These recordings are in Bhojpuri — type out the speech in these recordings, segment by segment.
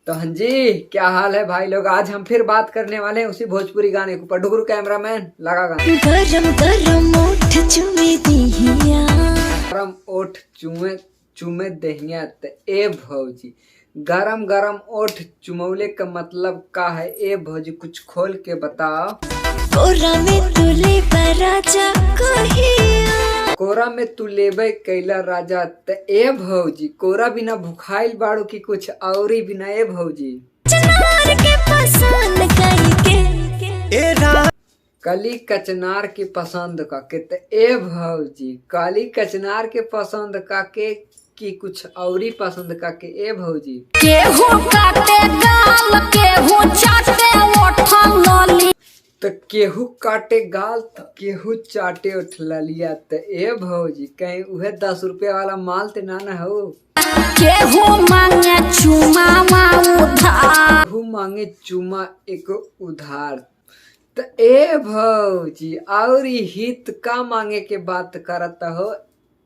तो हाँ जी, क्या हाल है भाई लोग। आज हम फिर बात करने वाले हैं उसी भोजपुरी गाने के ऊपर। डुगरू कैमरामैन लगा गाना। गरम गरम ओठ चुमे दिहिया, गरम ओठ चुमे चुमे दहिया त ए भौजी। गरम गरम ओठ चुमौले का मतलब का है ए भौजी, कुछ खोल के बताओ। कोरा में तुले राजा कहिया, कोरा में तू लेबे कैला राजा त ए भौजी। कोरा बिना भुखाइल बाड़ू की कुछ औरी बिना ए भौजी। चनार के पसंद करके कली कचनार के पसंद का के त ए भौजी। काली कचनार के पसंद का के की कुछ औरी पसंद का के ए भौजी। केहू काटे गाल, केहू चाटे ओठन लली, तो केहू काटे गाल तो केहू चाटे उठ लिया तो ए भौजी। कहीं उहे 10 रुपया वाला माल ते ना हो। केहू मांगे चुमा उधार, केहू मांगे चुमा एक उधार तो ए भौजी। और हित का मांगे के बात करता हो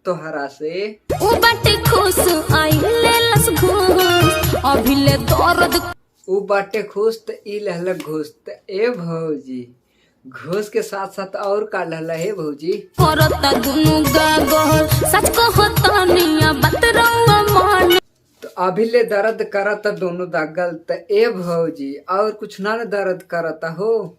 तोहरा से। उ बाटे खुश आइले लस घूस, अभी ले दर्द उ बाटे खुश त ई लहला घूस त ए भौजी। घूस के साथ साथ और का लहला है भौजी। करता दुनु गागल, सच कहता निया बतरवा मान, तो अभी ले दर्द करत दोनों दागल त ए भौजी। और कुछ ना दर्द करता हो।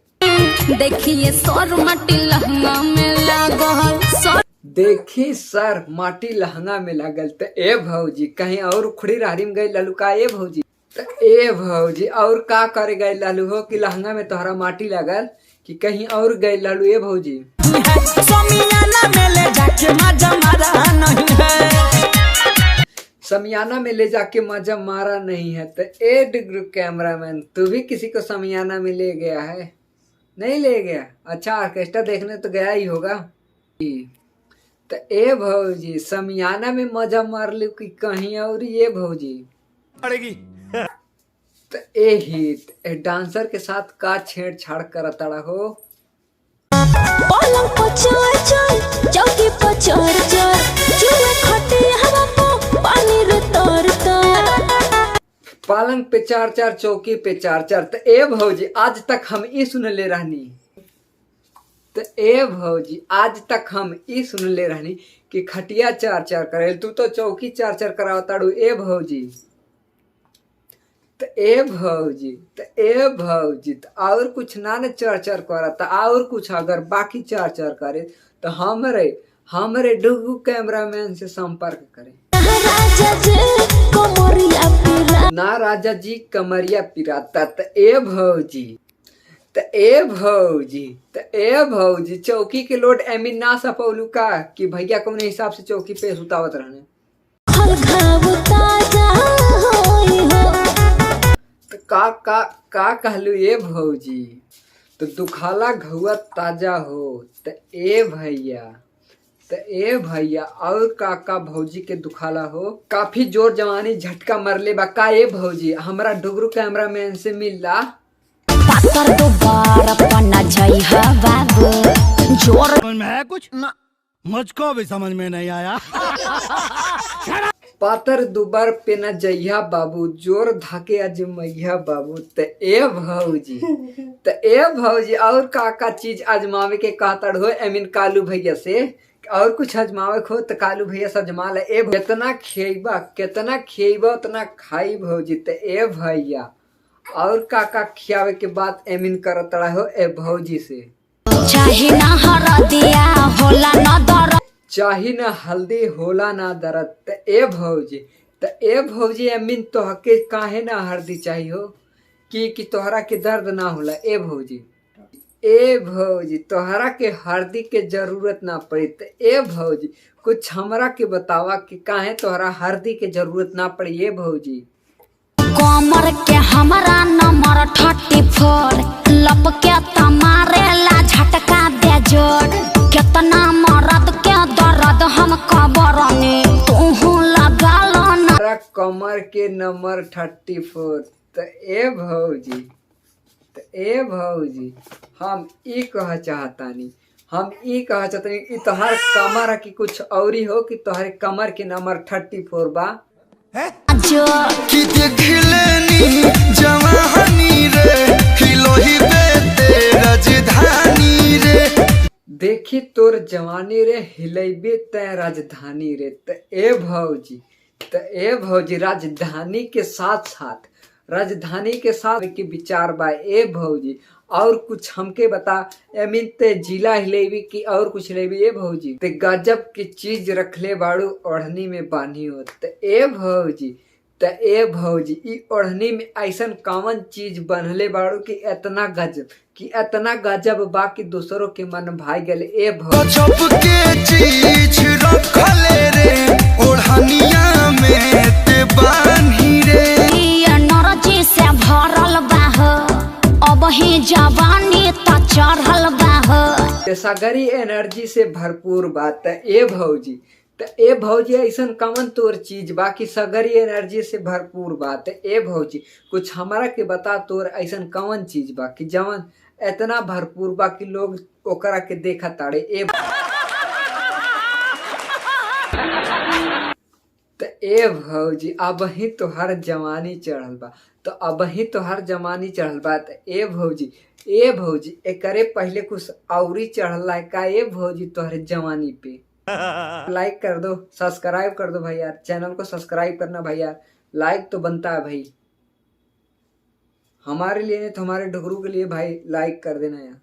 देखिए सर मटी लहंगा में लागल, सर देखी सर माटी लहंगा में लागल त ए भौजी। कहीं और उखड़ी रारी में गई लालू का ए भौजी। त ए भौजी और का करे गए लालू हो कि लहंगा में तोहरा माटी लागल कि कहीं और गए लालू ए भौजी। समियाना में ले जाके मजा मारा नहीं है, समियाना में ले जाके मजा मारा नहीं है। तो ए डुगरू कैमरामैन, तू भी किसी को समियाना में ले गया है? नहीं ले गया। अच्छा, ऑर्केस्ट्रा देखने तो गया ही होगा। तो ए भौजी, समियाना में मजा मार ली कि कहीं और ये भौजी पड़ेगी। तो ए हित ए डांसर के साथ का छेड़छाड़ करता हो। पलंग पर चढ़ चढ़, चौकी पर चढ़ चढ़, चूहे खटे हवा को पानी रे तर तर। पालंग पे 4-4 चौकी पे 4-4। तो ए भौजी आज तक हम ई सुन ले रहनी। तो ए भौजी आज तक हम ई सुन ले रहनी कि खटिया 4-4 करे, तू तो चौकी 4-4 करावताड़ू ए भौजी। तो ए भौजी तो ए भौजी तो और कुछ ना 4-4 करता। और कुछ अगर बाकी 4-4 करे तो हमरे डुगू कैमरामैन से संपर्क करें। राजा जी कोमरिया पिरा, ना राजा जी कमरिया पिराता। तो ए भौजी तो ए भौजी तो ए भौजी चौकी के लोड एमिन ना सपौलू का कि भैया कौन हिसाब से चौकी पे सुतावत रहने। खल घाव ताजा होई हो, तो का कहलू ए भौजी। तो दुखाला घुआ ताजा हो। तो ए भैया और का भौजी के दुखाला हो। काफी जोर जवानी झटका मरले बा का ए भौजी। हमरा डुगरू कैमरामैन से मिलला। पातर दोबारा पन्ना जइहा बाबू, जोर समझ में है कुछ ना, मुझको भी समझ में नहीं आया। पातर दुबार पे न जइहा बाबू, जोर धाके अजमैया बाबू। त ए भौजी और का चीज आजमावे के कहता हो एमिन कालू भैया से। और कुछ आजमावे हो तो कालू भैया से आजमा ले। ए कितना खिएबा उतना खाई भौजी। त ए भैया और का खियावे के बात एमिन करता हो ए भौजी से। चाहे ना हरदिया होला ना दर, चाही ना हल्दी होला ना दर्द। त ए भौजी एमिन तोहके काहे ना हल्दी चाहिए हो कि तोहरा के दर्द ना होला। ए भौजी तोहरा के हल्दी के जरूरत ना पड़ी। त ए भौजी कुछ हमरा के बतावा कि काहे तोहरा हल्दी के जरूरत ना पड़ी। ए भौजी कमर के हमरा नंबर 34, लपके तमारे ला झटका दे जोड़, कितना मरद के दर्द हम कबरनी तू लगा लो ना। कमर के नंबर 34। तो ए भौजी हम ई कह चाहतानी कि तोहर कमर की कुछ औरी हो कि तोहरे कमर के नंबर 34 बा। जो कि देख लेनी देखी तोर जवानी रे हिलेबे तय राजधानी रे। त ए भौजी राजधानी के साथ के विचार बा ए भौजी। और कुछ हमके बता, एमिन ते जिला हिलेबी की और कुछ हिलेबी ए भौजी। ते गजब की चीज रखले बाड़ू ओढ़नी में बानी हो। त ए भौजी ई ओढ़नी में ऐसन कॉमन चीज बनले बाड़ू कि इतना गजब बा कि दूसरों के मन भाई गले ए भौजी। गजब के चीज रखले रे ओढ़निया में ते बानी रे। एनर्जी से भरल बाह अब ही जवानी त चढ़ल बाह। सगरी एनर्जी से भरपूर बात ए भौजी ऐसन कमन तोर चीज बाकी सगरी एनर्जी से भरपूर बात ए भौजी। कुछ हमारा के बता तोर ऐसन कमन चीज बाकी जवन इतना भरपूर बाकी लोग ओकरा के देखा ताड़े ए भौजी। अब ही तोहर जवानी चढ़ल बा त ए भौजी एकरे पहले कुछ औरी चढ़ल है का ए भौजी तोहरे जवानी पे। लाइक कर दो, सब्सक्राइब कर दो भाई यार, चैनल को सब्सक्राइब करना भाई यार, लाइक तो बनता है भाई, हमारे लिए नहीं तो हमारे ढुकरू के लिए भाई लाइक कर देना यार।